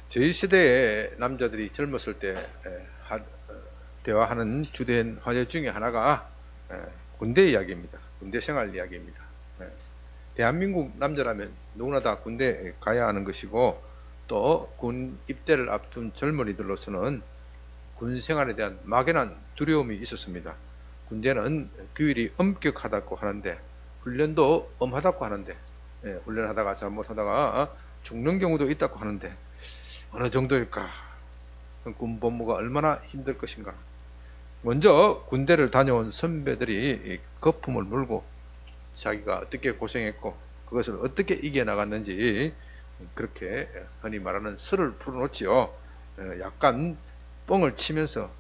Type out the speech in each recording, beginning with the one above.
저희 세대의 남자들이 젊었을 때 대화하는 주된 화제 중에 하나가 군대 이야기입니다. 군대 생활 이야기입니다. 대한민국 남자라면 누구나 다 군대 가야 하는 것이고, 또 군 입대를 앞둔 젊은이들로서는 군 생활에 대한 막연한 두려움이 있었습니다. 군대는 규율이 엄격하다고 하는데, 훈련도 엄하다고 하는데, 훈련하다가 잘못하다가 죽는 경우도 있다고 하는데, 어느 정도일까? 군 복무가 얼마나 힘들 것인가? 먼저 군대를 다녀온 선배들이 거품을 물고 자기가 어떻게 고생했고 그것을 어떻게 이겨나갔는지 그렇게 흔히 말하는 설을 풀어놓지요. 약간 뻥을 치면서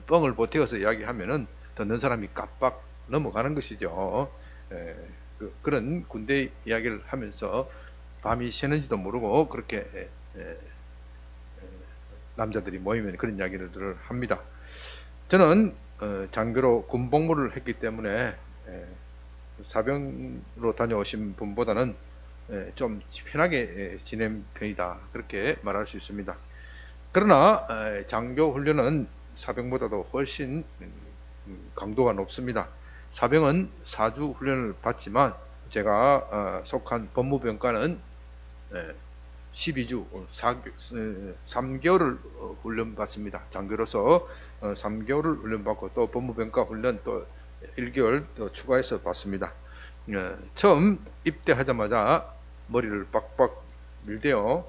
뻥을 보태어서 이야기하면은 듣는 사람이 깜빡 넘어가는 것이죠. 그런 군대 이야기를 하면서 밤이 새는지도 모르고 그렇게 남자들이 모이면 그런 이야기를 합니다. 저는 장교로 군복무를 했기 때문에 사병으로 다녀오신 분보다는 좀 편하게 지낸 편이다, 그렇게 말할 수 있습니다. 그러나 장교 훈련은 사병보다도 훨씬 강도가 높습니다. 사병은 4주 훈련을 받지만 제가 속한 법무병과는 12주 3개월을 훈련받습니다. 장교로서 3개월을 훈련받고 또 법무병과 훈련 또 1개월 또 추가해서 받습니다. 처음 입대하자마자 머리를 빡빡 밀대어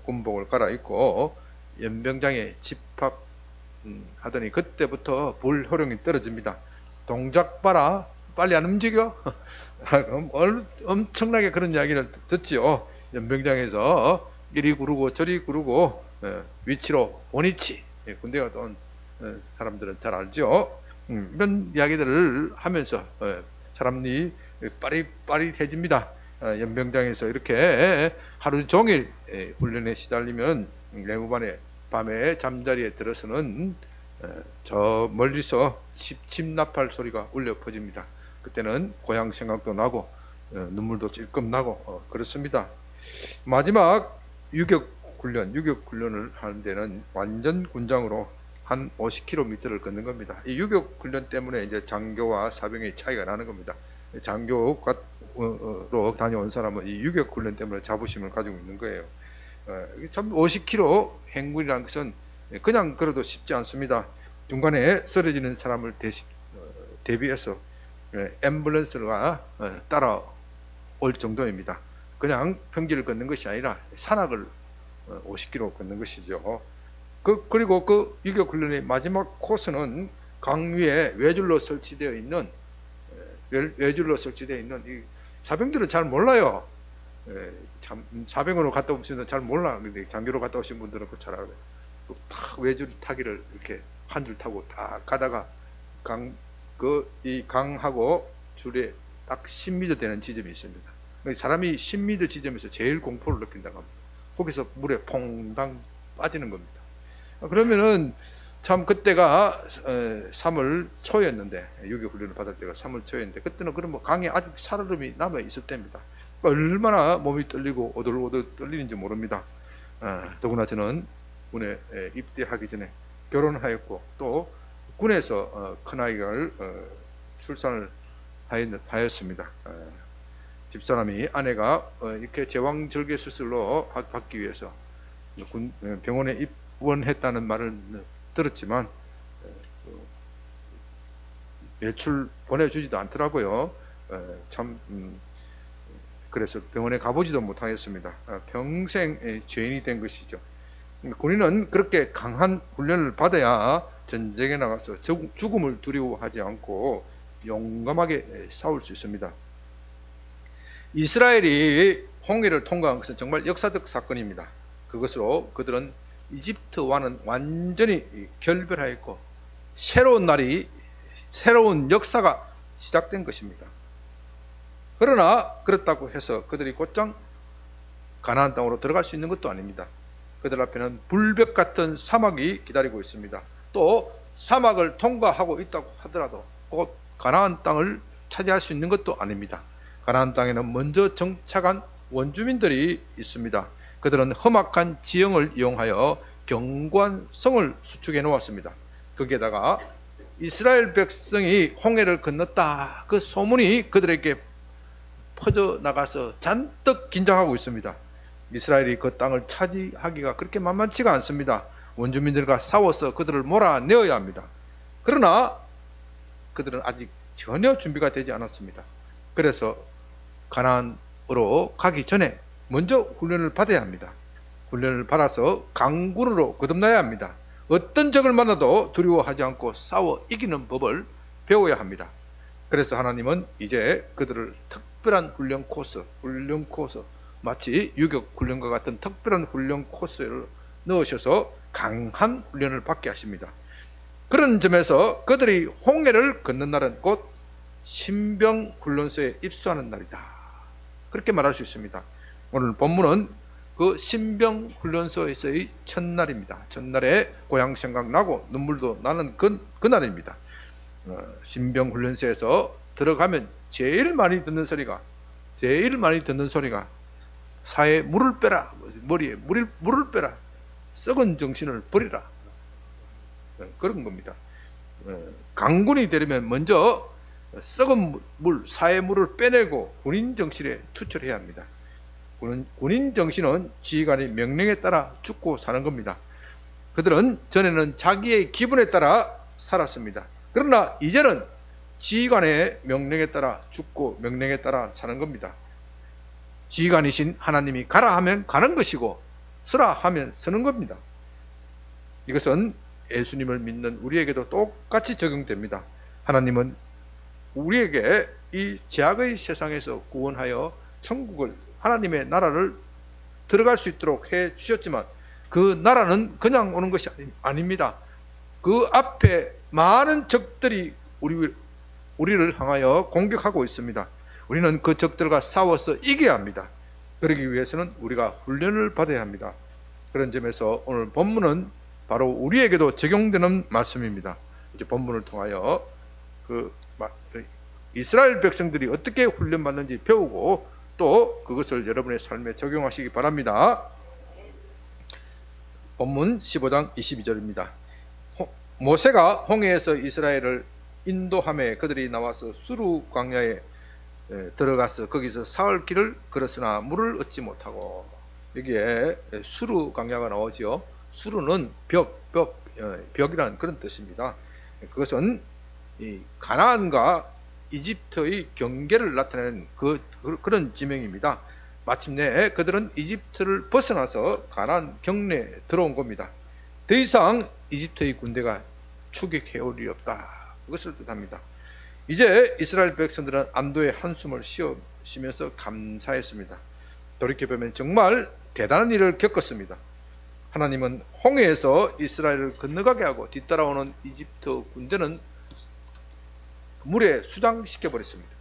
군복을 갈아입고 연병장에 집합하더니 그때부터 불호령이 떨어집니다. 동작 봐라, 빨리 안 움직여. 엄청나게 그런 이야기를 듣지요. 연병장에서 이리 구르고 저리 구르고 위치로 원위치, 군대 갔다 온 사람들은 잘 알죠. 이런 이야기들을 하면서 사람이 빠릿빠릿해집니다. 연병장에서 이렇게 하루 종일 훈련에 시달리면 내후반에 밤에 잠자리에 들어서는 저 멀리서 칩나팔 소리가 울려 퍼집니다. 그때는 고향 생각도 나고 눈물도 찔끔 나고 그렇습니다. 마지막 유격훈련을 하는 데는 완전 군장으로 한 50km를 걷는 겁니다. 이 유격훈련 때문에 이제 장교와 사병의 차이가 나는 겁니다. 장교로 다녀온 사람은 이 유격훈련 때문에 자부심을 가지고 있는 거예요. 참 50km 행군이라는 것은 그냥 걸어도 쉽지 않습니다. 중간에 쓰러지는 사람을 대비해서 앰뷸런스가 따라올 정도입니다. 그냥 평지를 걷는 것이 아니라 산악을 50km 걷는 것이죠. 그리고 그 유격훈련의 마지막 코스는 강 위에 외줄로 설치되어 있는 이 사병들은 잘 몰라요. 사병으로 갔다 오신 분들은 잘 몰라. 근데 장교로 갔다 오신 분들은 그 잘 알아요. 팍 외줄 타기를 이렇게 한 줄 타고 딱 가다가 이 강하고 줄에 딱 10m 되는 지점이 있습니다. 사람이 10m 지점에서 제일 공포를 느낀다고 합니다. 거기서 물에 퐁당 빠지는 겁니다. 그러면은 참 그때가 3월 초였는데, 유격훈련을 받을 때가 3월 초였는데, 그때는 그러면 강에 아직 살얼음이 남아 있을 때입니다. 얼마나 몸이 떨리고 오들오들 떨리는지 모릅니다. 더구나 저는 군에 입대하기 전에 결혼하였고 또 군에서 큰아이를 출산을 하였습니다. 집사람이 아내가 이렇게 제왕절개 수술로 받기 위해서 병원에 입원했다는 말을 들었지만 매출 보내주지도 않더라고요. 참 그래서 병원에 가보지도 못하겠습니다. 평생 죄인이 된 것이죠. 군인은 그렇게 강한 훈련을 받아야 전쟁에 나가서 죽음을 두려워하지 않고 용감하게 싸울 수 있습니다. 이스라엘이 홍해를 통과한 것은 정말 역사적 사건입니다. 그것으로 그들은 이집트와는 완전히 결별하였고 새로운 역사가 시작된 것입니다. 그러나 그렇다고 해서 그들이 곧장 가나안 땅으로 들어갈 수 있는 것도 아닙니다. 그들 앞에는 불벽 같은 사막이 기다리고 있습니다. 또 사막을 통과하고 있다고 하더라도 곧 가나안 땅을 차지할 수 있는 것도 아닙니다. 가나안 땅에는 먼저 정착한 원주민들이 있습니다. 그들은 험악한 지형을 이용하여 견고한 성을 수축해 놓았습니다. 거기에다가 이스라엘 백성이 홍해를 건넜다, 그 소문이 그들에게 퍼져나가서 잔뜩 긴장하고 있습니다. 이스라엘이 그 땅을 차지하기가 그렇게 만만치가 않습니다. 원주민들과 싸워서 그들을 몰아내어야 합니다. 그러나 그들은 아직 전혀 준비가 되지 않았습니다. 그래서 가나안으로 가기 전에 먼저 훈련을 받아야 합니다. 훈련을 받아서 강군으로 거듭나야 합니다. 어떤 적을 만나도 두려워하지 않고 싸워 이기는 법을 배워야 합니다. 그래서 하나님은 이제 그들을 특별한 훈련 코스, 마치 유격 훈련과 같은 특별한 훈련 코스를 넣으셔서 강한 훈련을 받게 하십니다. 그런 점에서 그들이 홍해를 걷는 날은 곧 신병훈련소에 입소하는 날이다, 그렇게 말할 수 있습니다. 오늘 본문은 그 신병훈련소에서의 첫날입니다. 첫날에 고향 생각나고 눈물도 나는 그 날입니다. 신병훈련소에서 들어가면 제일 많이 듣는 소리가 사에 물을 빼라, 머리에 물을 빼라, 썩은 정신을 버리라, 그런 겁니다. 강군이 되려면 먼저 썩은 사의 물을 빼내고 군인 정신에 투철해야 합니다. 군인 정신은 지휘관의 명령에 따라 죽고 사는 겁니다. 그들은 전에는 자기의 기분에 따라 살았습니다. 그러나 이제는 지휘관의 명령에 따라 죽고 명령에 따라 사는 겁니다. 지휘관이신 하나님이 가라 하면 가는 것이고 서라 하면 서는 겁니다. 이것은 예수님을 믿는 우리에게도 똑같이 적용됩니다. 하나님은 우리에게 이 죄악의 세상에서 구원하여 천국을, 하나님의 나라를 들어갈 수 있도록 해 주셨지만 그 나라는 그냥 오는 것이 아닙니다. 그 앞에 많은 적들이 우리를 향하여 공격하고 있습니다. 우리는 그 적들과 싸워서 이겨야 합니다. 그러기 위해서는 우리가 훈련을 받아야 합니다. 그런 점에서 오늘 본문은 바로 우리에게도 적용되는 말씀입니다. 이제 본문을 통하여 이스라엘 백성들이 어떻게 훈련받는지 배우고 또 그것을 여러분의 삶에 적용하시기 바랍니다. 본문 15장 22절입니다. 모세가 홍해에서 이스라엘을 인도함에 그들이 나와서 수르 광야에 들어가서 거기서 사흘 길을 걸었으나 물을 얻지 못하고, 여기에 수르 광야가 나오죠. 수르는 벽이라는 그런 뜻입니다. 그것은 이 가나안과 이집트의 경계를 나타내는 그런 지명입니다. 마침내 그들은 이집트를 벗어나서 가나안 경내에 들어온 겁니다. 더 이상 이집트의 군대가 추격해올 일이 없다, 그것을 뜻합니다. 이제 이스라엘 백성들은 안도의 한숨을 쉬면서 감사했습니다. 돌이켜보면 정말 대단한 일을 겪었습니다. 하나님은 홍해에서 이스라엘을 건너가게 하고 뒤따라오는 이집트 군대는 물에 수장시켜버렸습니다.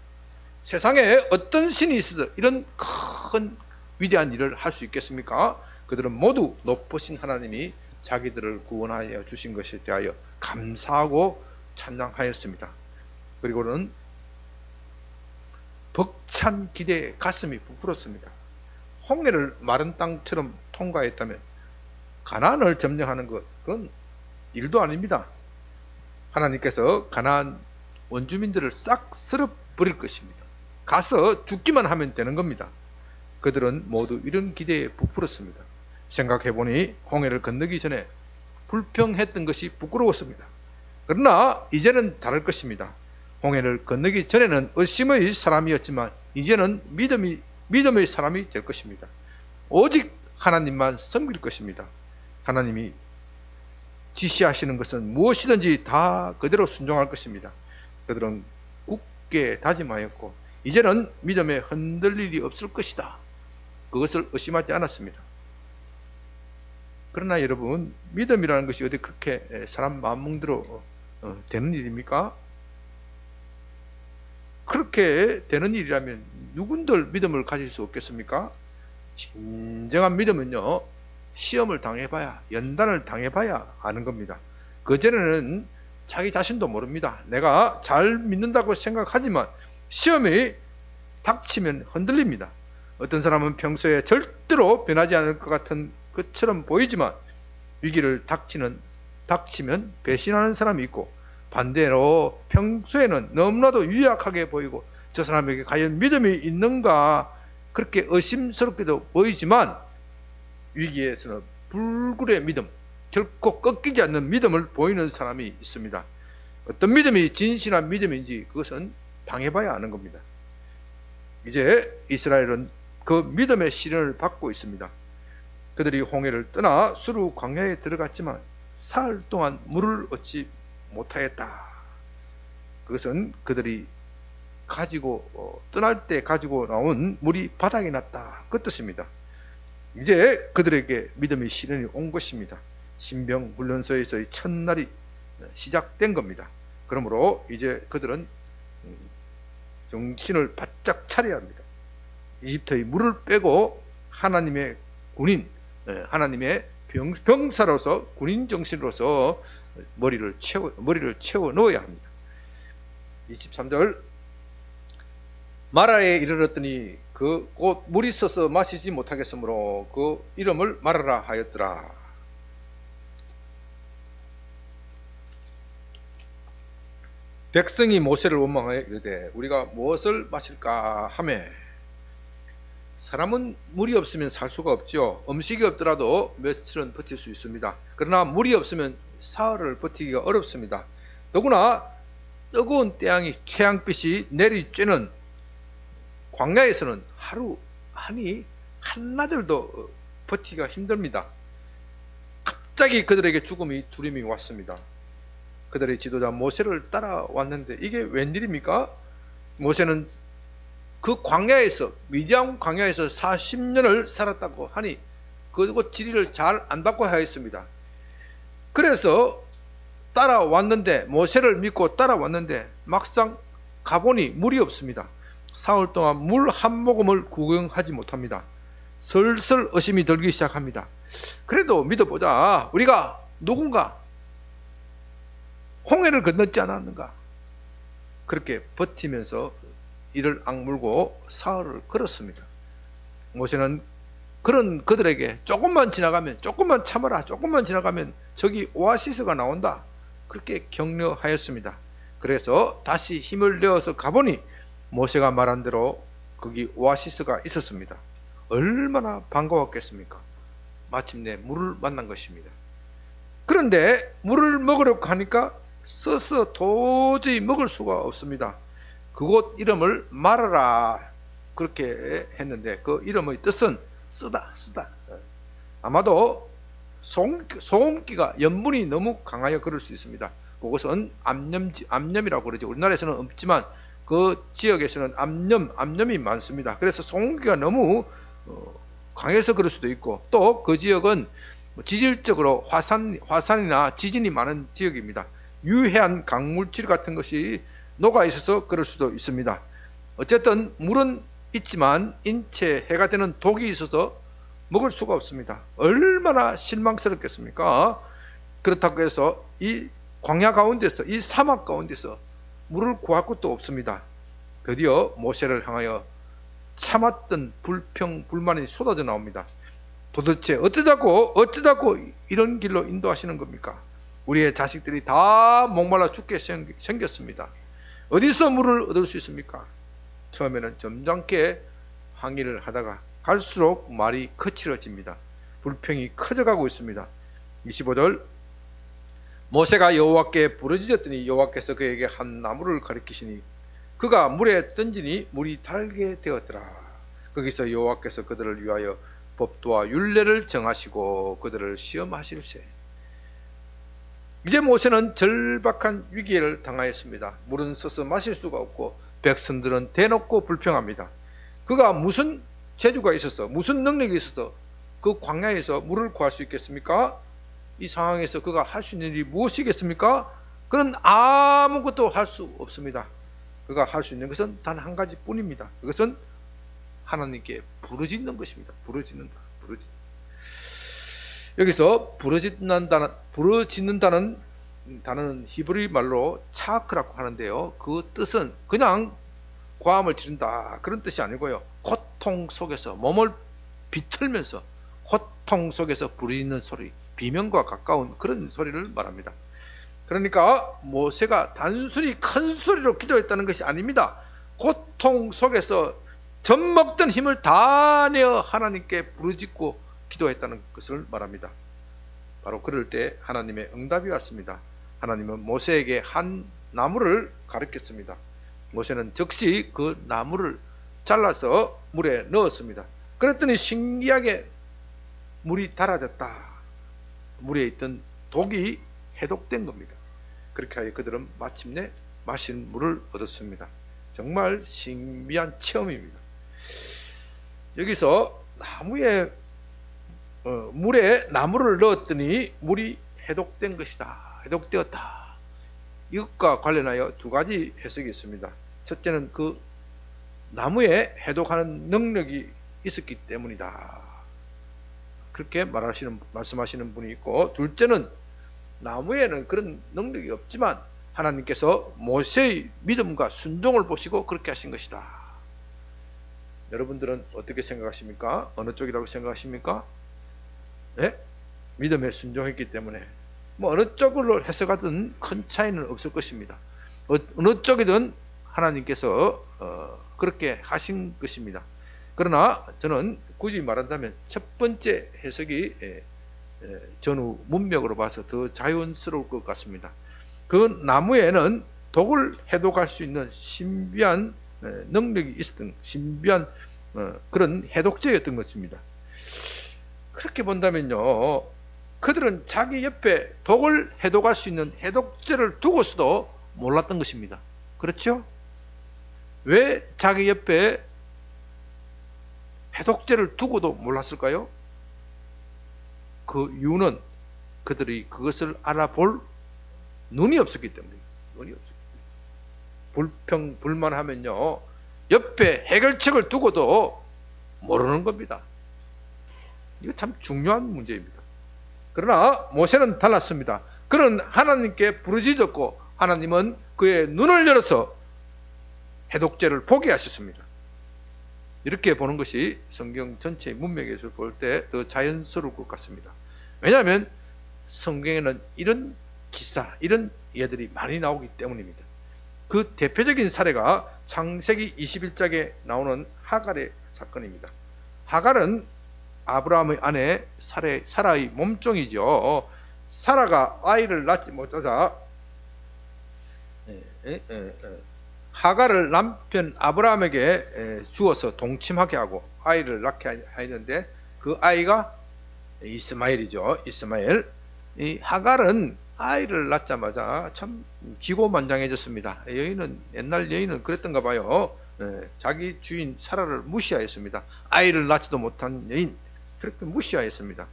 세상에 어떤 신이 있어서 이런 큰 위대한 일을 할 수 있겠습니까? 그들은 모두 높으신 하나님이 자기들을 구원하여 주신 것에 대하여 감사하고 찬양하였습니다. 그리고는 벅찬 기대에 가슴이 부풀었습니다. 홍해를 마른 땅처럼 통과했다면 가나안을 점령하는 것, 그건 일도 아닙니다. 하나님께서 가나안 원주민들을 싹 쓸어버릴 것입니다. 가서 죽기만 하면 되는 겁니다. 그들은 모두 이런 기대에 부풀었습니다. 생각해보니 홍해를 건너기 전에 불평했던 것이 부끄러웠습니다. 그러나 이제는 다를 것입니다. 홍해를 건너기 전에는 의심의 사람이었지만 이제는 믿음의 사람이 될 것입니다. 오직 하나님만 섬길 것입니다. 하나님이 지시하시는 것은 무엇이든지 다 그대로 순종할 것입니다. 그들은 굳게 다짐하였고 이제는 믿음에 흔들릴 일이 없을 것이다, 그것을 의심하지 않았습니다. 그러나 여러분, 믿음이라는 것이 어디 그렇게 사람 마음먹대로 되는 일입니까? 그렇게 되는 일이라면 누군들 믿음을 가질 수 없겠습니까? 진정한 믿음은요, 시험을 당해봐야, 연단을 당해봐야 아는 겁니다. 그전에는 자기 자신도 모릅니다. 내가 잘 믿는다고 생각하지만 시험이 닥치면 흔들립니다. 어떤 사람은 평소에 절대 절대로 변하지 않을 것 같은 것처럼 보이지만 위기를 닥치면 배신하는 사람이 있고, 반대로 평소에는 너무나도 유약하게 보이고 저 사람에게 과연 믿음이 있는가 그렇게 의심스럽게도 보이지만, 위기에서는 불굴의 믿음, 결코 꺾이지 않는 믿음을 보이는 사람이 있습니다. 어떤 믿음이 진실한 믿음인지 그것은 당해봐야 아는 겁니다. 이제 이스라엘은 그 믿음의 시련을 받고 있습니다. 그들이 홍해를 떠나 수르 광야에 들어갔지만 사흘 동안 물을 얻지 못하였다. 그것은 그들이 떠날 때 가지고 나온 물이 바닥에 났다, 그 뜻입니다. 이제 그들에게 믿음의 시련이 온 것입니다. 신병 훈련소에서의 첫날이 시작된 겁니다. 그러므로 이제 그들은 정신을 바짝 차려야 합니다. 이집트의 물을 빼고 하나님의 군인, 하나님의 병사로서, 군인 정신으로서 머리를 채워 넣어야 합니다. 23절, 마라에 이르렀더니 그 곧 물이 있어서 마시지 못하겠으므로 그 이름을 마라라 하였더라. 백성이 모세를 원망하여 이르되 우리가 무엇을 마실까 하매, 사람은 물이 없으면 살 수가 없죠. 음식이 없더라도 며칠은 버틸 수 있습니다. 그러나 물이 없으면 사흘을 버티기가 어렵습니다. 더구나 뜨거운 태양빛이 내리쬐는 광야에서는 하루 한나절도 버티기가 힘듭니다. 갑자기 그들에게 죽음이 두림이 왔습니다. 그들의 지도자 모세를 따라왔는데 이게 웬일입니까? 모세는 그 광야에서, 미디안 광야에서 40년을 살았다고 하니 그곳 지리를 잘 안다고 하였습니다. 그래서 모세를 믿고 따라왔는데 막상 가보니 물이 없습니다. 사흘 동안 물 한 모금을 구경하지 못합니다. 슬슬 의심이 들기 시작합니다. 그래도 믿어보자. 우리가 누군가 홍해를 건넜지 않았는가? 그렇게 버티면서 이를 악물고 사흘을 걸었습니다. 모세는 그런 그들에게 조금만 참아라, 조금만 지나가면 저기 오아시스가 나온다, 그렇게 격려하였습니다. 그래서 다시 힘을 내어서 가보니 모세가 말한 대로 거기 오아시스가 있었습니다. 얼마나 반가웠겠습니까? 마침내 물을 만난 것입니다. 그런데 물을 먹으려고 하니까 써서 도저히 먹을 수가 없습니다. 그곳 이름을 마라라 그렇게 했는데 그 이름의 뜻은 쓰다. 아마도 소음기가 염분이 너무 강하여 그럴 수 있습니다. 그것은 암염이라고 그러죠. 우리나라에서는 없지만 그 지역에서는 암염이 많습니다. 그래서 소음기가 너무 강해서 그럴 수도 있고, 또 그 지역은 지질적으로 화산이나 지진이 많은 지역입니다. 유해한 강물질 같은 것이 녹아 있어서 그럴 수도 있습니다. 어쨌든 물은 있지만 인체에 해가 되는 독이 있어서 먹을 수가 없습니다. 얼마나 실망스럽겠습니까? 그렇다고 해서 이 광야 가운데서, 이 사막 가운데서 물을 구할 것도 없습니다. 드디어 모세를 향하여 참았던 불만이 쏟아져 나옵니다. 도대체 어쩌자고 이런 길로 인도하시는 겁니까? 우리의 자식들이 다 목말라 죽게 생겼습니다. 어디서 물을 얻을 수 있습니까? 처음에는 점잖게 항의를 하다가 갈수록 말이 거칠어집니다. 불평이 커져가고 있습니다. 25절, 모세가 여호와께 부르짖었더니 여호와께서 그에게 한 나무를 가리키시니 그가 물에 던지니 물이 달게 되었더라. 거기서 여호와께서 그들을 위하여 법도와 율례를 정하시고 그들을 시험하실세. 이제 모세는 절박한 위기를 당하였습니다. 물은 써서 마실 수가 없고 백성들은 대놓고 불평합니다. 그가 무슨 재주가 있어서, 무슨 능력이 있어서 그 광야에서 물을 구할 수 있겠습니까? 이 상황에서 그가 할 수 있는 일이 무엇이겠습니까? 그는 아무것도 할 수 없습니다. 그가 할 수 있는 것은 단 한 가지 뿐입니다. 그것은 하나님께 부르짖는 것입니다. 부르짖는다. 여기서 부르짖는다는 단어는 히브리 말로 차크라고 하는데요. 그 뜻은 그냥 고함을 지른다 그런 뜻이 아니고요. 고통 속에서 몸을 비틀면서 고통 속에서 부르짖는 소리, 비명과 가까운 그런 소리를 말합니다. 그러니까 모세가 단순히 큰 소리로 기도했다는 것이 아닙니다. 고통 속에서 젖먹던 힘을 다 내어 하나님께 부르짖고 기도했다는 것을 말합니다. 바로 그럴 때 하나님의 응답이 왔습니다. 하나님은 모세에게 한 나무를 가르쳤습니다. 모세는 즉시 그 나무를 잘라서 물에 넣었습니다. 그랬더니 신기하게 물이 달아졌다. 물에 있던 독이 해독된 겁니다. 그렇게 하여 그들은 마침내 마실 물을 얻었습니다. 정말 신비한 체험입니다. 여기서 물에 나무를 넣었더니 물이 해독된 것이다. 해독되었다. 이것과 관련하여 두 가지 해석이 있습니다. 첫째는 그 나무에 해독하는 능력이 있었기 때문이다. 그렇게 말씀하시는 분이 있고, 둘째는 나무에는 그런 능력이 없지만 하나님께서 모세의 믿음과 순종을 보시고 그렇게 하신 것이다. 여러분들은 어떻게 생각하십니까? 어느 쪽이라고 생각하십니까? 네? 믿음에 순종했기 때문에 어느 쪽으로 해석하든 큰 차이는 없을 것입니다. 어느 쪽이든 하나님께서 그렇게 하신 것입니다. 그러나 저는 굳이 말한다면 첫 번째 해석이 전후 문맥으로 봐서 더 자연스러울 것 같습니다. 그 나무에는 독을 해독할 수 있는 신비한 능력이 있었던 신비한 그런 해독제였던 것입니다. 그렇게 본다면요, 그들은 자기 옆에 독을 해독할 수 있는 해독제를 두고서도 몰랐던 것입니다. 그렇죠? 왜 자기 옆에 해독제를 두고도 몰랐을까요? 그 이유는 그들이 그것을 알아볼 눈이 없었기 때문에. 불평불만하면요, 옆에 해결책을 두고도 모르는 겁니다. 이거 참 중요한 문제입니다. 그러나 모세는 달랐습니다. 그는 하나님께 부르짖었고 하나님은 그의 눈을 열어서 해독제를 보게 하셨습니다. 이렇게 보는 것이 성경 전체의 문맥에서 볼 때 더 자연스러울 것 같습니다. 왜냐하면 성경에는 이런 기사, 이런 예들이 많이 나오기 때문입니다. 그 대표적인 사례가 창세기 21장에 나오는 하갈의 사건입니다. 하갈은 아브라함의 아내 사라의 몸종이죠. 사라가 아이를 낳지 못하자 하갈을 남편 아브라함에게 주어서 동침하게 하고 아이를 낳게 하였는데 그 아이가 이스마엘이죠. 이스마엘. 이 하갈은 아이를 낳자마자 참 기고만장해졌습니다. 옛날 여인은 그랬던가 봐요. 자기 주인 사라를 무시하였습니다. 아이를 낳지도 못한 여인, 그렇게 무시하였습니다.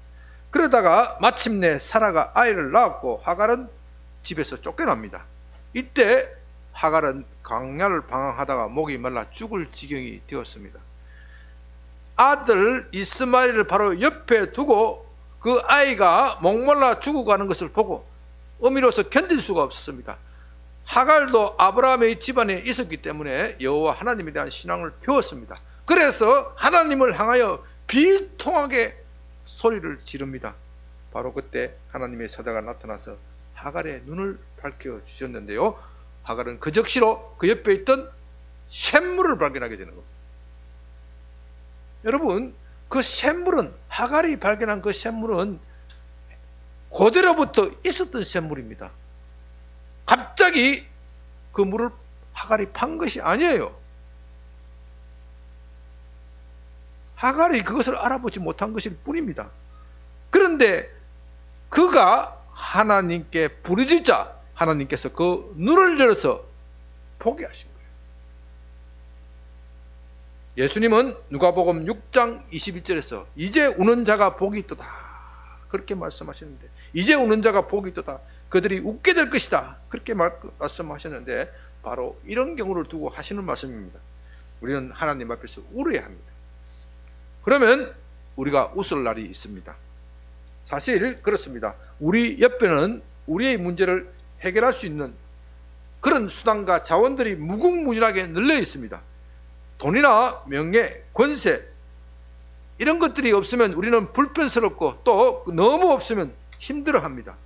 그러다가 마침내 사라가 아이를 낳았고 하갈은 집에서 쫓겨납니다. 이때 하갈은 광야를 방황하다가 목이 말라 죽을 지경이 되었습니다. 아들 이스마엘을 바로 옆에 두고 그 아이가 목말라 죽어가는 것을 보고 어미로서 견딜 수가 없었습니다. 하갈도 아브라함의 집안에 있었기 때문에 여호와 하나님에 대한 신앙을 배웠습니다. 그래서 하나님을 향하여 비통하게 소리를 지릅니다. 바로 그때 하나님의 사자가 나타나서 하갈의 눈을 밝혀 주셨는데요, 하갈은 그 즉시로 그 옆에 있던 샘물을 발견하게 되는 겁니다. 여러분, 그 샘물은, 하갈이 발견한 그 샘물은 고대로부터 있었던 샘물입니다. 갑자기 그 물을 하갈이 판 것이 아니에요. 하갈이 그것을 알아보지 못한 것일 뿐입니다. 그런데 그가 하나님께 부르짖자 하나님께서 그 눈을 열어서 보게 하신 거예요. 예수님은 누가복음 6장 21절에서 이제 우는 자가 복이 있도다 그렇게 말씀하셨는데, 이제 우는 자가 복이 있도다, 그들이 웃게 될 것이다 그렇게 말씀하셨는데, 바로 이런 경우를 두고 하시는 말씀입니다. 우리는 하나님 앞에서 울어야 합니다. 그러면 우리가 웃을 날이 있습니다. 사실 그렇습니다. 우리 옆에는 우리의 문제를 해결할 수 있는 그런 수단과 자원들이 무궁무진하게 널려 있습니다. 돈이나 명예, 권세, 이런 것들이 없으면 우리는 불편스럽고 또 너무 없으면 힘들어합니다.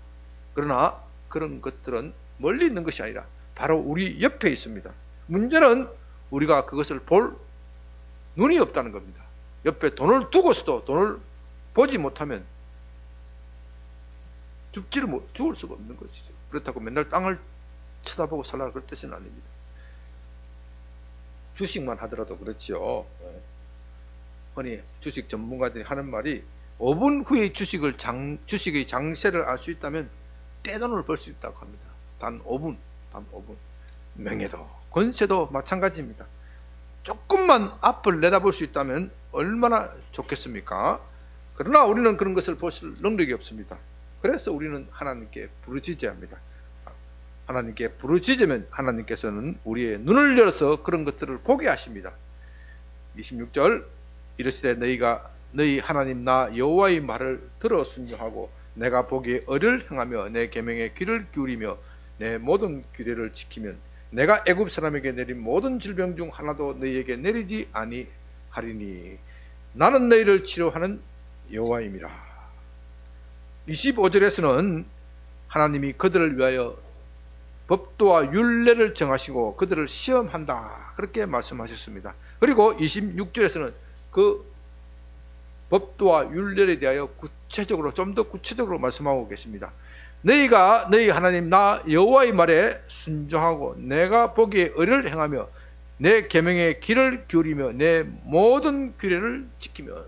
그러나 그런 것들은 멀리 있는 것이 아니라 바로 우리 옆에 있습니다. 문제는 우리가 그것을 볼 눈이 없다는 겁니다. 옆에 돈을 두고서도 돈을 보지 못하면 죽을 수가 없는 것이죠. 그렇다고 맨날 땅을 쳐다보고 살라 그럴 뜻은 아닙니다. 주식만 하더라도 그렇지요. 흔히 주식 전문가들이 하는 말이 5분 후에 주식의 장세를 알 수 있다면 떼돈을 벌 수 있다고 합니다. 단 5분. 명예도 권세도 마찬가지입니다. 조금만 앞을 내다볼 수 있다면 얼마나 좋겠습니까? 그러나 우리는 그런 것을 보실 능력이 없습니다. 그래서 우리는 하나님께 부르짖어야 합니다. 하나님께 부르짖으면 하나님께서는 우리의 눈을 열어서 그런 것들을 보게 하십니다. 26절 이르시되 너희 하나님 나 여호와의 말을 들어 순종하고 내가 보기에 의를 행하며 내 계명에 귀를 기울이며 내 모든 규례를 지키면 내가 애굽 사람에게 내린 모든 질병 중 하나도 너희에게 내리지 아니하리니 나는 너희를 치료하는 여호와임이라. 25절에서는 하나님이 그들을 위하여 법도와 율례를 정하시고 그들을 시험한다 그렇게 말씀하셨습니다. 그리고 26절에서는 그 법도와 율례에 대하여 좀 더 구체적으로 말씀하고 계십니다. 너희가 너희 하나님 나 여호와의 말에 순종하고 내가 보기에 의를 행하며 내 계명에 귀를 기울이며 내 모든 규례를 지키면,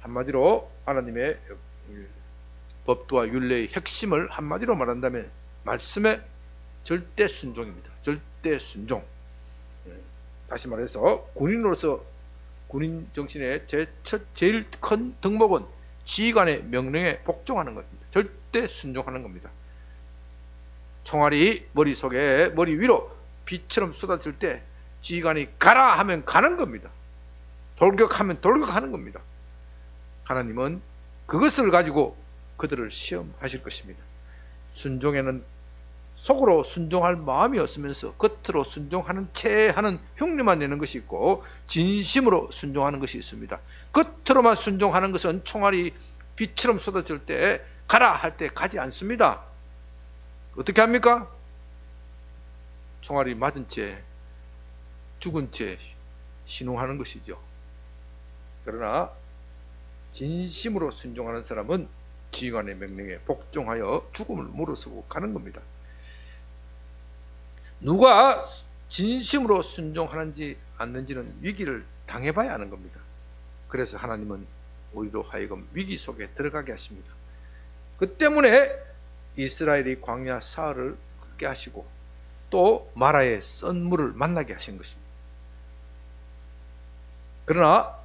한마디로 하나님의 법도와 윤례의 핵심을 한마디로 말한다면 말씀의 절대 순종입니다. 절대 순종. 다시 말해서 군인으로서 군인 정신의 제일 큰 덕목은 지휘관의 명령에 복종하는 것입니다. 절대 순종하는 겁니다. 총알이 머리 위로 비처럼 쏟아질 때 지휘관이 가라 하면 가는 겁니다. 돌격하면 돌격하는 겁니다. 하나님은 그것을 가지고 그들을 시험하실 것입니다. 순종에는 속으로 순종할 마음이 없으면서 겉으로 순종하는 채 하는 흉내만 내는 것이 있고 진심으로 순종하는 것이 있습니다. 겉으로만 순종하는 것은 총알이 비처럼 쏟아질 때 가라 할 때 가지 않습니다. 어떻게 합니까? 총알이 맞은 채 죽은 채 신용하는 것이죠. 그러나 진심으로 순종하는 사람은 지휘관의 명령에 복종하여 죽음을 무릅쓰고 가는 겁니다. 누가 진심으로 순종하는지 않는지는 위기를 당해봐야 하는 겁니다. 그래서 하나님은 우리로 하여금 위기 속에 들어가게 하십니다. 그 때문에 이스라엘이 광야 사흘을 걷게 하시고 또 마라의 썬 물을 만나게 하신 것입니다. 그러나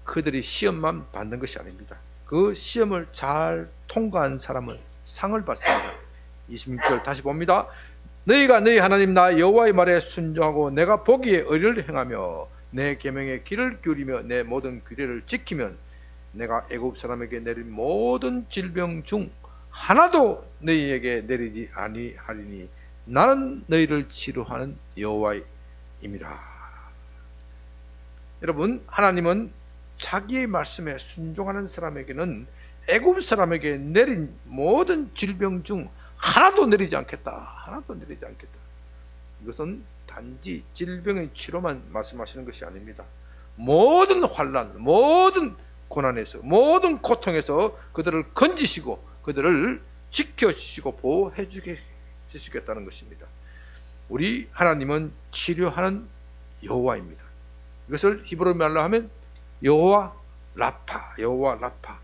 그들이 시험만 받는 것이 아닙니다. 그 시험을 잘 통과한 사람은 상을 받습니다. 26절 다시 봅니다. 너희가 너희 하나님 나 여호와의 말에 순종하고 내가 보기에 의를 행하며 내 계명에 귀를 기울이며 내 모든 규례를 지키면 내가 애굽 사람에게 내린 모든 질병 중 하나도 너희에게 내리지 아니하리니 나는 너희를 치료하는 여호와임이라. 여러분, 하나님은 자기의 말씀에 순종하는 사람에게는 애굽 사람에게 내린 모든 질병 중 하나도 내리지 않겠다. 하나도 내리지 않겠다. 이것은 단지 질병의 치료만 말씀하시는 것이 아닙니다. 모든 환난, 모든 고난에서, 모든 고통에서 그들을 건지시고 그들을 지켜주시고 보호해 주시겠다는 것입니다. 우리 하나님은 치료하는 여호와입니다. 이것을 히브리어로 말로 하면 여호와 라파, 여호와 라파,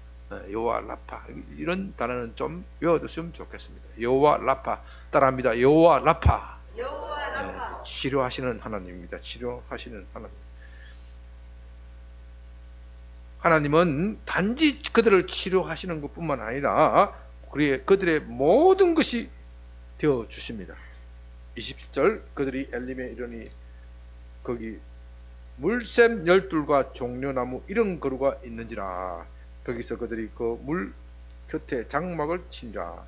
여호와 라파, 이런 단어는 좀 외워두시면 좋겠습니다. 여호와 라파, 따라합니다. 여호와 라파, 여호와 라파. 치료하시는 하나님입니다. 치료하시는 하나님. 하나님은 단지 그들을 치료하시는 것뿐만 아니라 그들의 모든 것이 되어 주십니다. 27절 그들이 엘림에 이르니 거기 물샘 12과 종려나무 이런 그루가 있는지라. 거기서 그들이 그 물 곁에 장막을 치니라.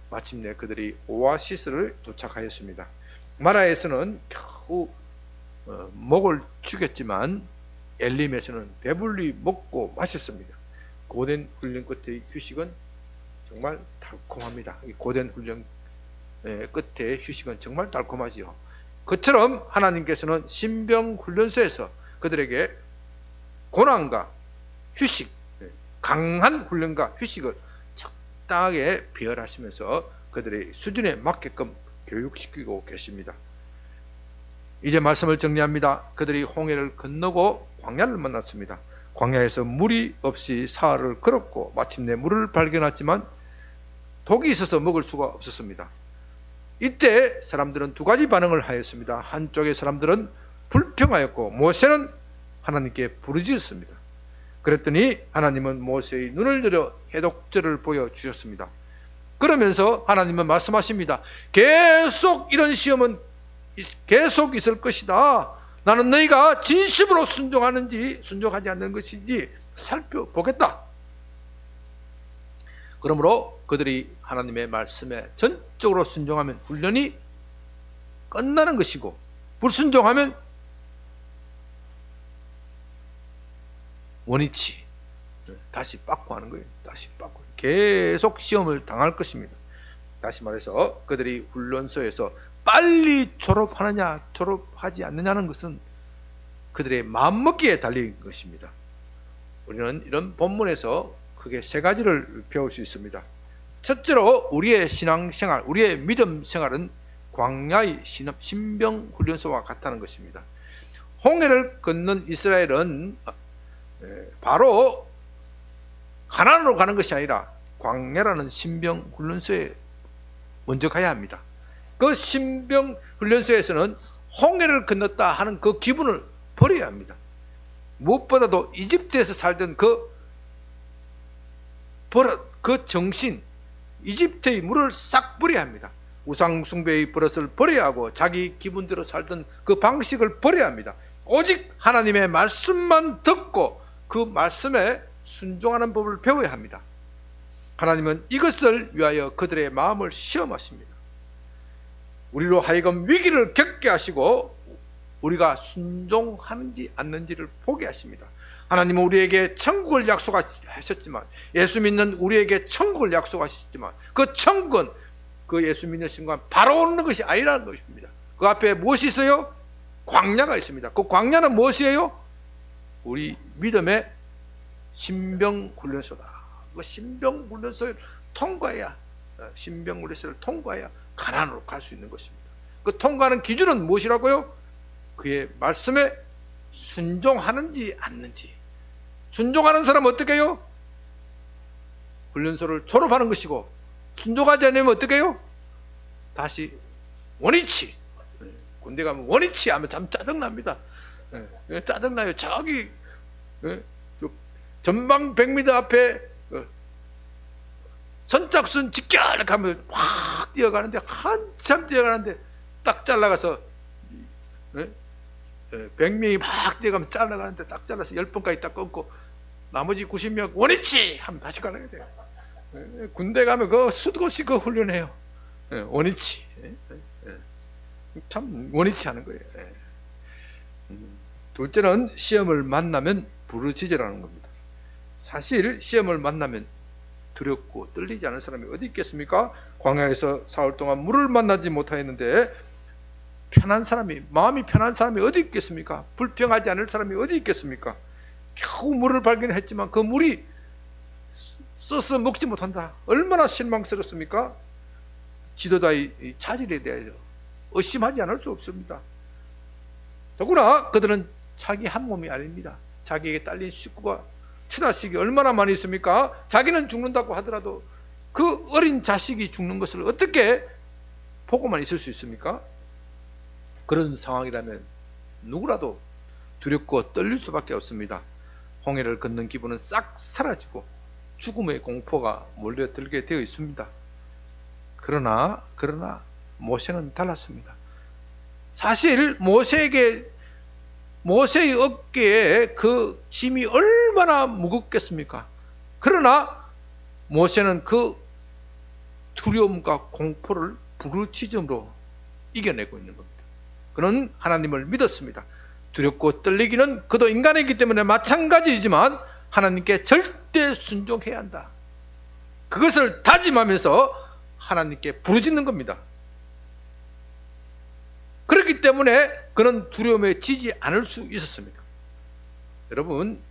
마침내 그들이 오아시스를 도착하였습니다. 마라에서는 겨우 목을 죽였지만 엘림에서는 배불리 먹고 마셨습니다. 고된 훈련 끝의 휴식은 정말 달콤합니다. 이 고된 훈련 끝의 휴식은 정말 달콤하지요. 그처럼 하나님께서는 신병훈련소에서 그들에게 고난과 휴식, 강한 훈련과 휴식을 적당하게 배열하시면서 그들의 수준에 맞게끔 교육시키고 계십니다. 이제 말씀을 정리합니다. 그들이 홍해를 건너고 광야를 만났습니다. 광야에서 물이 없이 사흘을 걸었고 마침내 물을 발견했지만 독이 있어서 먹을 수가 없었습니다. 이때 사람들은 두 가지 반응을 하였습니다. 한쪽의 사람들은 불평하였고 모세는 하나님께 부르짖었습니다. 그랬더니 하나님은 모세의 눈을 열어 해독절을 보여주셨습니다. 그러면서 하나님은 말씀하십니다. 계속 이런 시험은 계속 있을 것이다. 나는 너희가 진심으로 순종하는지 순종하지 않는 것인지 살펴보겠다. 그러므로 그들이 하나님의 말씀에 전적으로 순종하면 훈련이 끝나는 것이고 불순종하면 원위치 다시 빠꾸 하는 거예요. 다시 빠꾸. 계속 시험을 당할 것입니다. 다시 말해서 그들이 훈련소에서 빨리 졸업하느냐 졸업하지 않느냐는 것은 그들의 마음먹기에 달린 것입니다. 우리는 이런 본문에서 크게 세 가지를 배울 수 있습니다. 첫째로 우리의 신앙생활, 우리의 믿음 생활은 광야의 신병훈련소와 같다는 것입니다. 홍해를 건넌 이스라엘은 바로 가나안으로 가는 것이 아니라 광야라는 신병훈련소에 먼저 가야 합니다. 그 신병훈련소에서는 홍해를 건넜다 하는 그 기분을 버려야 합니다. 무엇보다도 이집트에서 살던 그 버릇, 그 정신, 이집트의 물을 싹 버려야 합니다. 우상숭배의 버릇을 버려야 하고 자기 기분대로 살던 그 방식을 버려야 합니다. 오직 하나님의 말씀만 듣고 그 말씀에 순종하는 법을 배워야 합니다. 하나님은 이것을 위하여 그들의 마음을 시험하십니다. 우리로 하여금 위기를 겪게 하시고 우리가 순종하는지 않는지를 보게 하십니다. 하나님은 우리에게 천국을 약속하셨지만, 예수 믿는 우리에게 천국을 약속하셨지만 그 천국은 그 예수 믿는 순간 바로 오는 것이 아니라는 것입니다. 그 앞에 무엇이 있어요? 광야가 있습니다. 그 광야는 무엇이에요? 우리 믿음의 신병훈련소다. 그 신병훈련소를 통과해야, 신병훈련소를 통과해야 가나안으로 갈 수 있는 것입니다. 그 통과하는 기준은 무엇이라고요? 그의 말씀에 순종하는지 않는지. 순종하는 사람은 어떻게 해요? 훈련소를 졸업하는 것이고, 순종하지 않으면 어떻게 해요? 다시 원위치. 군대 가면 원위치 하면 참 짜증납니다. 짜증나요. 저기 전방 100m 앞에 선착순 직결 가면 확 뛰어가는데, 한참 뛰어가는데 딱 잘라가서 100명이 막 뛰어가면 잘라가는데 딱 잘라서 10번까지 딱 끊고 나머지 90명 원위치 하면 다시 가는 거예요. 군대 가면 그 수도 없이 그 훈련해요. 원위치. 참 원위치 하는 거예요. 둘째는 시험을 만나면 부르짖으라는 겁니다. 사실 시험을 만나면 두렵고 떨리지 않은 사람이 어디 있겠습니까? 광야에서 사흘 동안 물을 만나지 못하였는데 편한 사람이, 마음이 편한 사람이 어디 있겠습니까? 불평하지 않을 사람이 어디 있겠습니까? 겨우 물을 발견했지만 그 물이 써서 먹지 못한다. 얼마나 실망스럽습니까? 지도자의 차질에 대해서 의심하지 않을 수 없습니다. 더구나 그들은 자기 한 몸이 아닙니다. 자기에게 딸린 식구가, 처자식이 얼마나 많이 있습니까? 자기는 죽는다고 하더라도 그 어린 자식이 죽는 것을 어떻게 보고만 있을 수 있습니까? 그런 상황이라면 누구라도 두렵고 떨릴 수밖에 없습니다. 홍해를 걷는 기분은 싹 사라지고 죽음의 공포가 몰려들게 되어 있습니다. 그러나 모세는 달랐습니다. 사실 모세의 어깨에 그 짐이 얼마나 무겁겠습니까? 그러나 모세는 그 두려움과 공포를 부르짖음으로 이겨내고 있는 겁니다. 그는 하나님을 믿었습니다. 두렵고 떨리기는 그도 인간이기 때문에 마찬가지이지만 하나님께 절대 순종해야 한다. 그것을 다짐하면서 하나님께 부르짖는 겁니다. 그렇기 때문에 그는 두려움에 지지 않을 수 있었습니다. 여러분,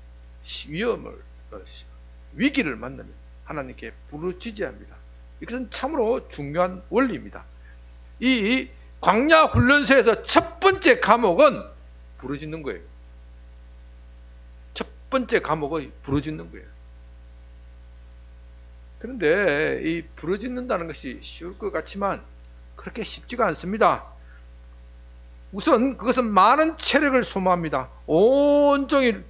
위기를 만나면 하나님께 부르짖어야 합니다. 이것은 참으로 중요한 원리입니다. 이 광야 훈련소에서 첫 번째 과목은 부르짖는 거예요. 첫 번째 과목은 부르짖는 거예요. 그런데 이 부르짖는다는 것이 쉬울 것 같지만 그렇게 쉽지가 않습니다. 우선 그것은 많은 체력을 소모합니다. 온종일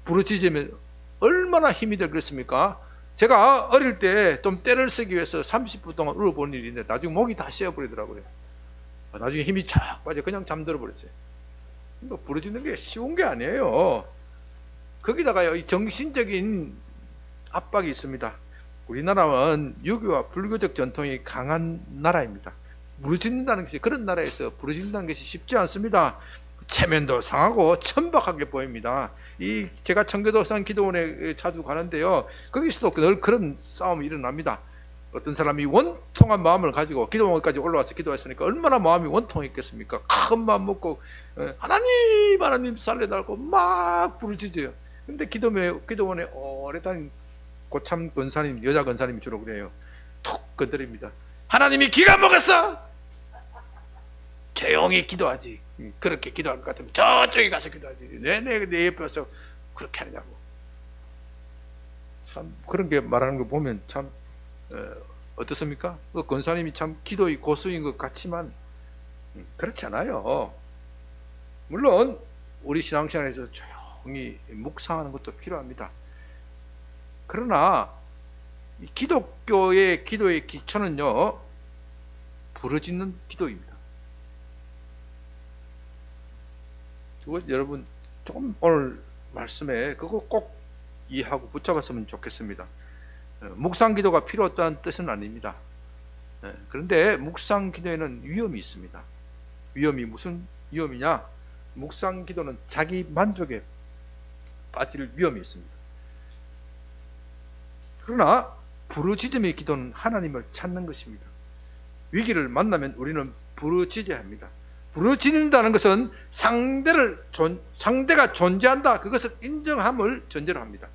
부르짖으면 얼마나 힘이 들겠습니까? 제가 어릴 때 좀 때를 쓰기 위해서 30분 동안 울어본 일이 있는데 나중에 목이 다 쉬어버리더라고요. 나중에 힘이 쫙 빠져 그냥 잠들어 버렸어요. 부르짖는 게 쉬운 게 아니에요. 거기다가요, 이 정신적인 압박이 있습니다. 우리나라는 유교와 불교적 전통이 강한 나라입니다. 부르짖는다는 것이, 그런 나라에서 부르짖는다는 것이 쉽지 않습니다. 체면도 상하고 천박하게 보입니다. 제가 청교도산 기도원에 자주 가는데요, 거기서도 늘 그런 싸움이 일어납니다. 어떤 사람이 원통한 마음을 가지고 기도원까지 올라와서 기도했으니까 얼마나 마음이 원통했겠습니까? 큰 마음 먹고 하나님 살려달라고 막 부르짖어요. 근데 기도원에 오래 다닌 고참 권사님, 여자 권사님이 주로 그래요. 툭 건드립니다. 하나님이 기가 먹었어! 조용히 기도하지. 그렇게 기도할 것 같으면 저쪽에 가서 기도하지. 내 옆에 와서 그렇게 하느냐고. 참 그런 게 말하는 거 보면 참 어떻습니까? 그 권사님이 참 기도의 고수인 것 같지만 그렇지 않아요. 물론 우리 신앙생활에서 조용히 묵상하는 것도 필요합니다. 그러나 기독교의 기도의 기초는요, 부르짖는 기도입니다. 그거 여러분 조금 오늘 말씀에 그거 꼭 이해하고 붙잡았으면 좋겠습니다. 묵상 기도가 필요 없다는 뜻은 아닙니다. 그런데 묵상 기도에는 위험이 있습니다. 위험이 무슨 위험이냐? 묵상 기도는 자기 만족에 빠질 위험이 있습니다. 그러나 부르짖음의 기도는 하나님을 찾는 것입니다. 위기를 만나면 우리는 부르짖어야 합니다. 부르짖는다는 것은 상대가 존재한다, 그것을 인정함을 전제로 합니다.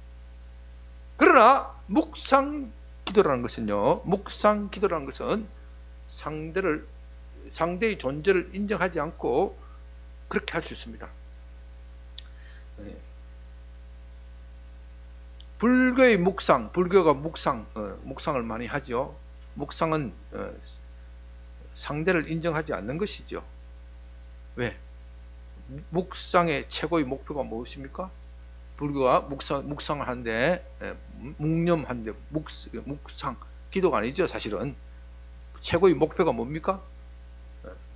그러나 묵상 기도라는 것은요, 묵상 기도라는 것은 상대의 존재를 인정하지 않고 그렇게 할 수 있습니다. 불교의 묵상, 불교가 묵상을 많이 하죠. 묵상은 상대를 인정하지 않는 것이죠. 왜? 묵상의 최고의 목표가 무엇입니까? 불교가 묵상을 하는데, 묵념하는데, 묵상, 기도가 아니죠. 사실은 최고의 목표가 뭡니까?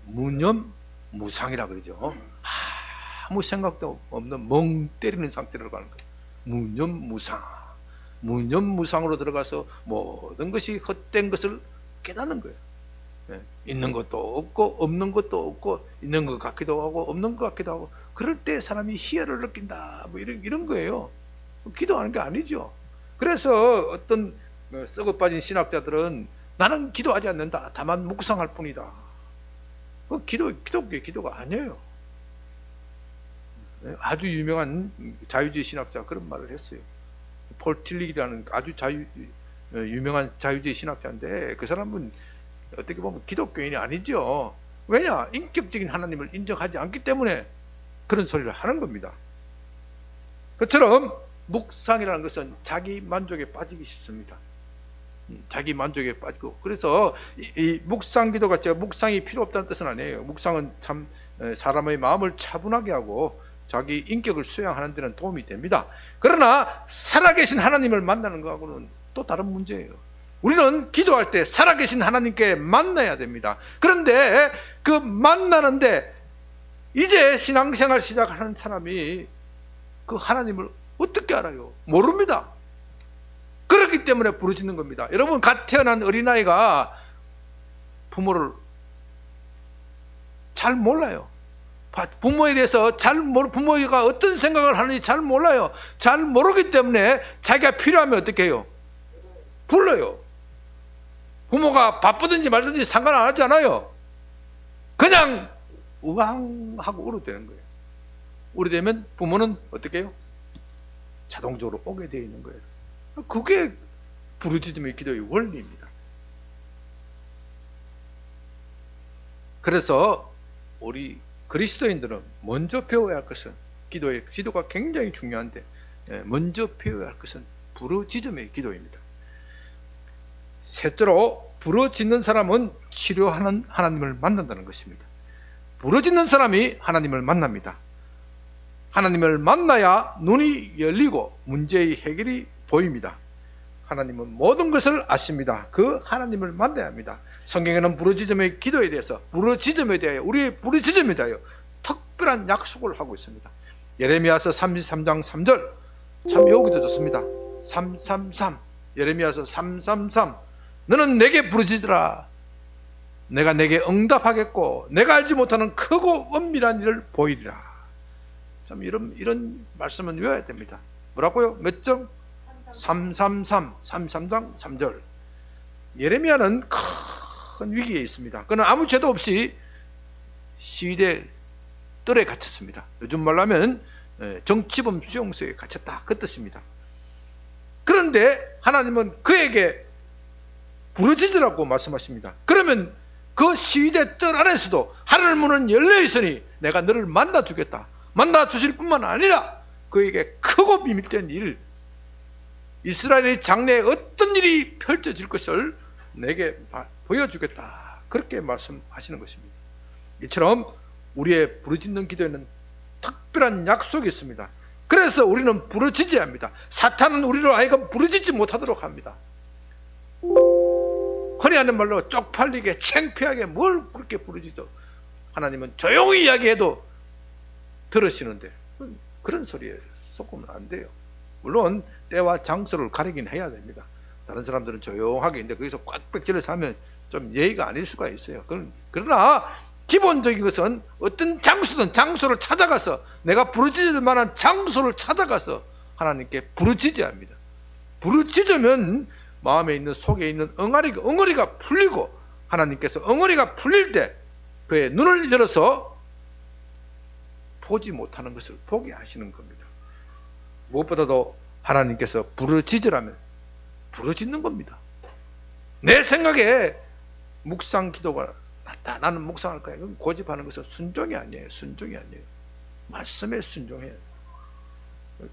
무념무상이라 그러죠. 아무 생각도 없는 멍 때리는 상태로 가는 거예요. 무념무상으로 들어가서 모든 것이 헛된 것을 깨닫는 거예요. 있는 것도 없고 없는 것도 없고, 있는 것 같기도 하고 없는 것 같기도 하고, 그럴 때 사람이 희열을 느낀다, 뭐 이런 거예요. 기도하는 게 아니죠. 그래서 어떤 썩어 빠진 신학자들은 나는 기도하지 않는다, 다만 묵상할 뿐이다. 기독교의 기도가 아니에요. 아주 유명한 자유주의 신학자가 그런 말을 했어요. 폴 틸릭이라는 아주 유명한 자유주의 신학자인데, 그 사람은 어떻게 보면 기독교인이 아니죠. 왜냐? 인격적인 하나님을 인정하지 않기 때문에 그런 소리를 하는 겁니다. 그처럼 묵상이라는 것은 자기 만족에 빠지기 쉽습니다. 자기 만족에 빠지고, 그래서 이 묵상 기도가 제가 묵상이 필요 없다는 뜻은 아니에요. 묵상은 참 사람의 마음을 차분하게 하고 자기 인격을 수양하는 데는 도움이 됩니다. 그러나 살아계신 하나님을 만나는 것하고는 또 다른 문제예요. 우리는 기도할 때 살아계신 하나님께 만나야 됩니다. 그런데 그 만나는데 이제 신앙생활 시작하는 사람이 그 하나님을 어떻게 알아요? 모릅니다. 그렇기 때문에 부르짖는 겁니다. 여러분, 갓 태어난 어린아이가 부모를 잘 몰라요. 부모에 대해서 부모가 어떤 생각을 하는지 잘 몰라요. 잘 모르기 때문에 자기가 필요하면 어떻게 해요? 불러요. 부모가 바쁘든지 말든지 상관 안 하잖아요. 그냥 우왕하고 울어대는 거예요. 울어대면 부모는 어떻게 해요? 자동적으로 오게 되어 있는 거예요. 그게 부르짖음의 기도의 원리입니다. 그래서 우리 그리스도인들은 먼저 배워야 할 것은 기도가 굉장히 중요한데 먼저 배워야 할 것은 부르짖음의 기도입니다. 셋째로 부르짖는 사람은 치료하는 하나님을 만난다는 것입니다. 부르짖는 사람이 하나님을 만납니다. 하나님을 만나야 눈이 열리고 문제의 해결이 보입니다. 하나님은 모든 것을 아십니다. 그 하나님을 만나야 합니다. 성경에는 부르짖음의 기도에 대해서 우리의 부르짖음에 대하여 특별한 약속을 하고 있습니다. 예레미야서 33장 3절 참 외우기도 좋습니다. 333 예레미야서 333 너는 내게 부르짖으라 내가 내게 응답하겠고 내가 알지 못하는 크고 은밀한 일을 보이리라. 참 이런 말씀은 외워야 됩니다. 뭐라고요? 몇 점? 333장 3절. 예레미야는 큰 위기에 있습니다. 그는 아무 죄도 없이 시위대 뜰에 갇혔습니다. 요즘 말로 하면 정치범 수용소에 갇혔다 그 뜻입니다. 그런데 하나님은 그에게 부르짖으라고 말씀하십니다. 그러면 그 시위대 뜰 안에서도 하늘 문은 열려 있으니 내가 너를 만나 주겠다. 만나 주실 뿐만 아니라 그에게 크고 비밀된 일, 이스라엘의 장래에 어떤 일이 펼쳐질 것을 내게 보여주겠다. 그렇게 말씀하시는 것입니다. 이처럼 우리의 부르짖는 기도에는 특별한 약속이 있습니다. 그래서 우리는 부르짖어야 합니다. 사탄은 우리로 하여금 부르짖지 못하도록 합니다. 흔히 하는 말로 쪽팔리게 창피하게 뭘 그렇게 부르짖어. 하나님은 조용히 이야기해도 들으시는데 그런 소리에 속으면 안 돼요. 물론 때와 장소를 가리긴 해야 됩니다. 다른 사람들은 조용하게 있는데 거기서 꽉 하면 좀 예의가 아닐 수가 있어요. 그러나 기본적인 것은 어떤 장소든 장소를 찾아가서 내가 부르짖을 만한 장소를 찾아가서 하나님께 부르짖어야 합니다. 부르짖으면 마음에 있는 속에 있는 엉어리가 풀리고 하나님께서 엉어리가 풀릴 때 그의 눈을 열어서 보지 못하는 것을 보게 하시는 겁니다. 무엇보다도 하나님께서 부르짖으라면 부르짖는 겁니다. 내 생각에 묵상 기도가 낫다. 나는 묵상할 거야. 고집하는 것은 순종이 아니에요. 순종이 아니에요. 말씀에 순종해요.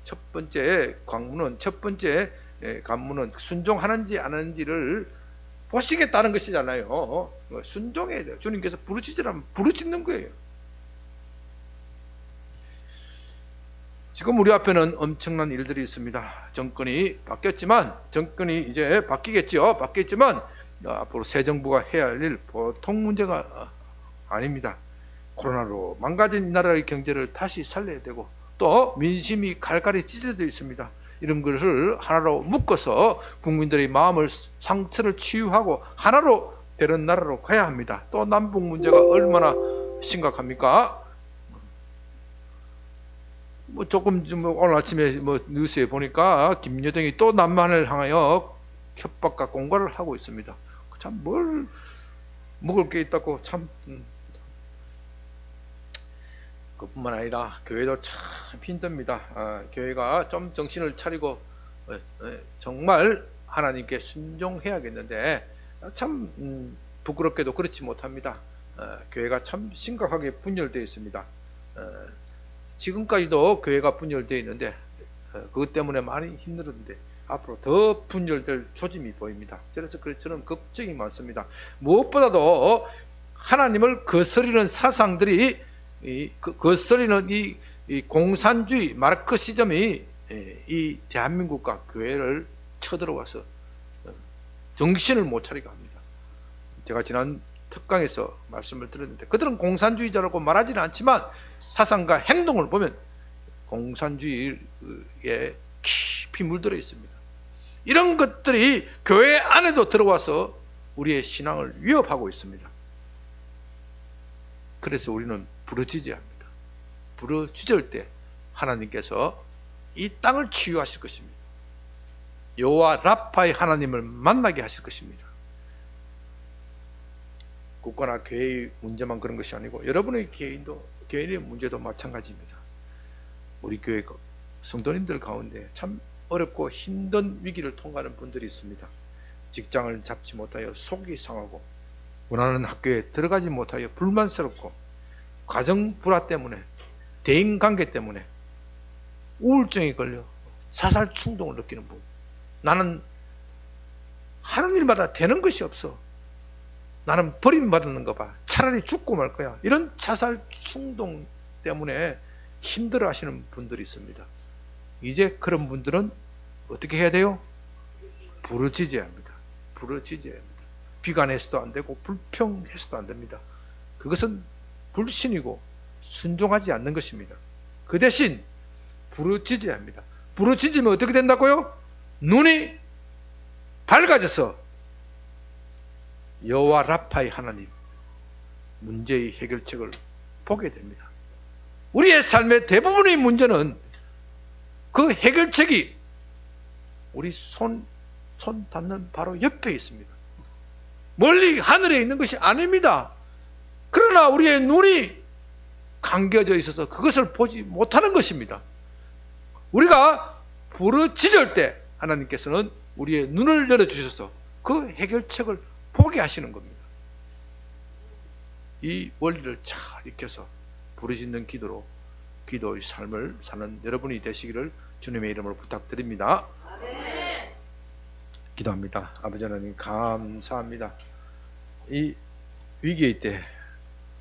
첫 번째 관문은 순종하는지 안 하는지를 보시겠다는 것이잖아요. 순종해야 돼요. 주님께서 부르짖으라면 부르짖는 거예요. 지금 우리 앞에는 엄청난 일들이 있습니다. 정권이 이제 바뀌겠지만 앞으로 새 정부가 해야 할 일 보통 문제가 아닙니다. 코로나로 망가진 나라의 경제를 다시 살려야 되고 또 민심이 갈갈이 찢어져 있습니다. 이런 것을 하나로 묶어서 국민들의 마음을 상처를 치유하고 하나로 되는 나라로 가야 합니다. 또 남북 문제가 얼마나 심각합니까? 오늘 아침에 뉴스에 보니까 김여정이 또 남한을 향하여 협박과 공갈을 하고 있습니다. 참 뭘 먹을 게 있다고 참. 그뿐만 아니라 교회도 참 힘듭니다. 교회가 좀 정신을 차리고 정말 하나님께 순종해야겠는데 참 부끄럽게도 그렇지 못합니다. 교회가 참 심각하게 분열되어 있습니다. 지금까지도 교회가 분열되어 있는데 그것 때문에 많이 힘들었는데 앞으로 더 분열될 조짐이 보입니다. 그래서 저는 걱정이 많습니다. 무엇보다도 하나님을 거스리는 사상들이 거스리는 이 공산주의 마르크시즘이 이 대한민국과 교회를 쳐들어와서 정신을 못 차리게 합니다. 제가 지난 특강에서 말씀을 드렸는데 그들은 공산주의자라고 말하지는 않지만 사상과 행동을 보면 공산주의에 깊이 물들어 있습니다. 이런 것들이 교회 안에도 들어와서 우리의 신앙을 위협하고 있습니다. 그래서 우리는 부르짖어야 합니다. 부르짖을 때 하나님께서 이 땅을 치유하실 것입니다. 여호와 라파의 하나님을 만나게 하실 것입니다. 국가나 교회의 문제만 그런 것이 아니고 여러분의 개인의 문제도 마찬가지입니다. 우리 교회 성도님들 가운데 참 어렵고 힘든 위기를 통과하는 분들이 있습니다. 직장을 잡지 못하여 속이 상하고 원하는 학교에 들어가지 못하여 불만스럽고 가정 불화 때문에 대인관계 때문에 우울증에 걸려 자살 충동을 느끼는 분, 나는 하는 일마다 되는 것이 없어, 나는 버림받는 거 봐, 차라리 죽고 말 거야, 이런 자살 충동 때문에 힘들어 하시는 분들이 있습니다. 이제 그런 분들은 어떻게 해야 돼요? 부르짖어야 합니다. 부르짖어야 합니다. 비관해서도 안 되고 불평해서도 안 됩니다. 그것은 불신이고 순종하지 않는 것입니다. 그 대신 부르짖어야 합니다. 부르짖으면 어떻게 된다고요? 눈이 밝아져서 여호와 라파의 하나님, 문제의 해결책을 보게 됩니다. 우리의 삶의 대부분의 문제는 그 해결책이 우리 손 닿는 바로 옆에 있습니다. 멀리 하늘에 있는 것이 아닙니다. 그러나 우리의 눈이 감겨져 있어서 그것을 보지 못하는 것입니다. 우리가 부르짖을 때 하나님께서는 우리의 눈을 열어주셔서 그 해결책을 보게 하시는 겁니다. 이 원리를 잘 익혀서 부르짖는 기도로 기도의 삶을 사는 여러분이 되시기를 주님의 이름으로 부탁드립니다. 기도합니다. 아버지 하나님 감사합니다. 이 위기의 때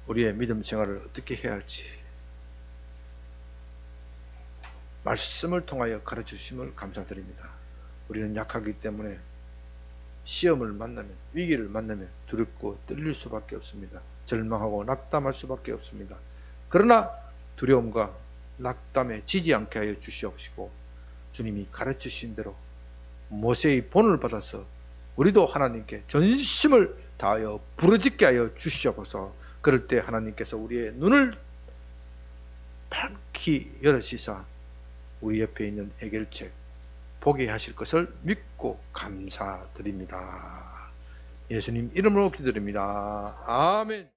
우리의 믿음 생활을 어떻게 해야 할지 말씀을 통하여 가르쳐주심을 감사드립니다. 우리는 약하기 때문에 시험을 만나면, 위기를 만나면 두렵고 떨릴 수밖에 없습니다. 절망하고 낙담할 수밖에 없습니다. 그러나 두려움과 낙담에 지지 않게 하여 주시옵시고, 주님이 가르치신 대로 모세의 본을 받아서 우리도 하나님께 전심을 다하여 부르짖게 하여 주시옵소서. 그럴 때 하나님께서 우리의 눈을 밝히 열으시사 우리 옆에 있는 해결책 보게 하실 것을 믿고 감사드립니다. 예수님 이름으로 기도드립니다. 아멘.